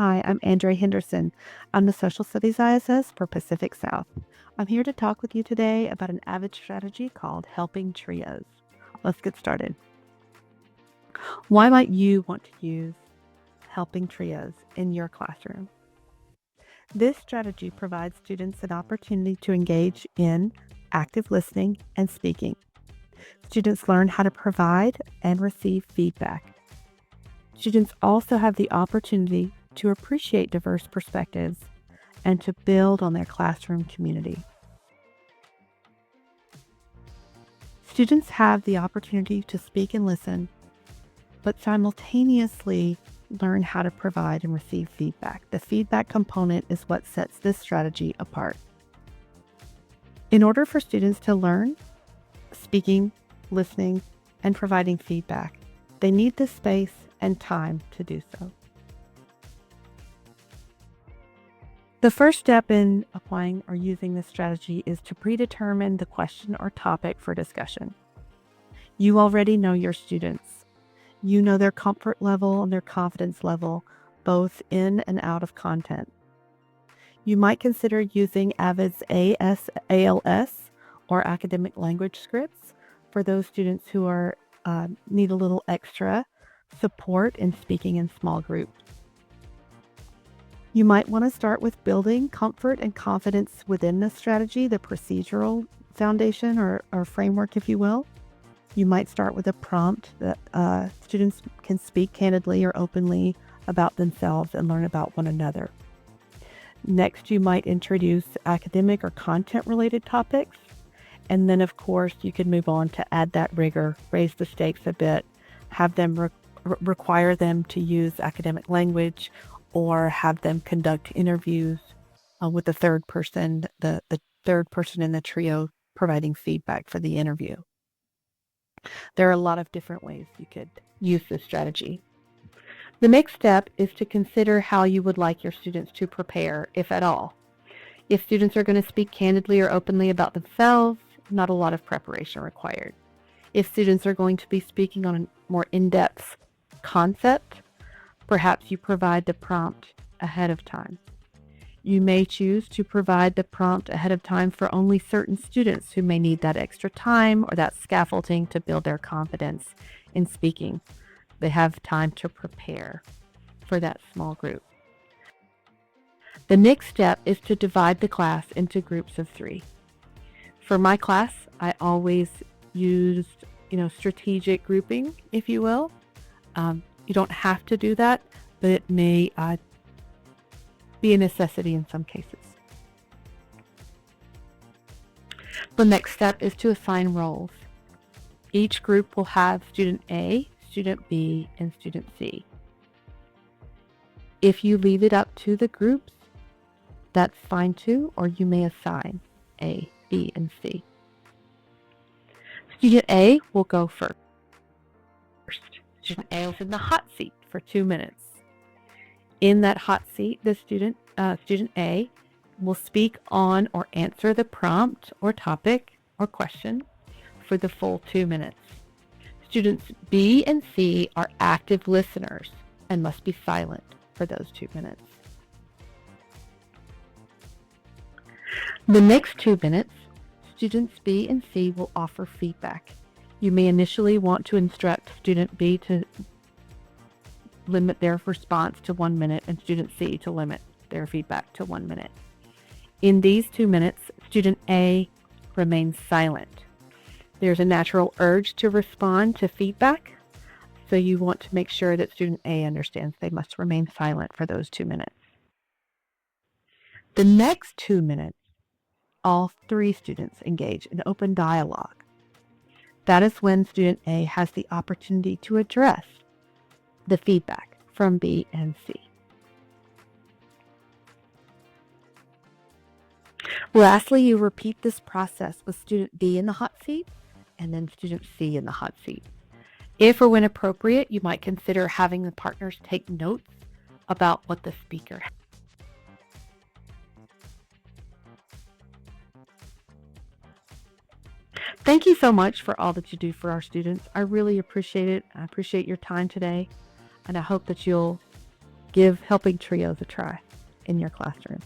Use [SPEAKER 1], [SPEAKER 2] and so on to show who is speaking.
[SPEAKER 1] Hi, I'm Andrea Henderson. I'm the Social Studies ISS for Pacific South. I'm here to talk with you today about an AVID strategy called Helping Trios. Let's get started. Why might you want to use Helping Trios in your classroom? This strategy provides students an opportunity to engage in active listening and speaking. Students learn how to provide and receive feedback. Students also have the opportunity to appreciate diverse perspectives and to build on their classroom community. Students have the opportunity to speak and listen, but simultaneously learn how to provide and receive feedback. The feedback component is what sets this strategy apart. In order for students to learn speaking, listening, and providing feedback, they need the space and time to do so. The first step in applying or using this strategy is to predetermine the question or topic for discussion. You already know your students. You know their comfort level and their confidence level, both in and out of content. You might consider using AVID's ALS or academic language scripts for those students who need a little extra support in speaking in small groups. You might want to start with building comfort and confidence within the strategy, the procedural foundation or framework, if you will. You might start with a prompt that students can speak candidly or openly about themselves and learn about one another. Next, you might introduce academic or content-related topics. And then, of course, you can move on to add that rigor, raise the stakes a bit, have them require them to use academic language, or have them conduct interviews with the third person in the trio providing feedback for the interview. There are a lot of different ways you could use this strategy. The next step is to consider how you would like your students to prepare, if at all. If students are going to speak candidly or openly about themselves, not a lot of preparation required. If students are going to be speaking on a more in-depth concept, perhaps you provide the prompt ahead of time. You may choose to provide the prompt ahead of time for only certain students who may need that extra time or that scaffolding to build their confidence in speaking. They have time to prepare for that small group. The next step is to divide the class into groups of 3. For my class, I always used, strategic grouping, if you will. You don't have to do that, but it may be a necessity in some cases. The next step is to assign roles. Each group will have student A, student B, and student C. If you leave it up to the groups, that's fine too, or you may assign A, B, and C. Student A will go first. Student A is in the hot seat for 2 minutes. In that hot seat, the student A will speak on or answer the prompt or topic or question for the full 2 minutes. Students B and C are active listeners and must be silent for those 2 minutes. The next 2 minutes, students B and C will offer feedback. You may initially want to instruct student B to limit their response to 1 minute and student C to limit their feedback to 1 minute. In these 2 minutes, student A remains silent. There's a natural urge to respond to feedback, so you want to make sure that student A understands they must remain silent for those 2 minutes. The next 2 minutes, all 3 students engage in open dialogue. That is when student A has the opportunity to address the feedback from B and C. Lastly, you repeat this process with student B in the hot seat and then student C in the hot seat. If or when appropriate, you might consider having the partners take notes about what the speaker has. Thank you so much for all that you do for our students. I really appreciate it. I appreciate your time today, and I hope that you'll Give helping trios a try in your classroom.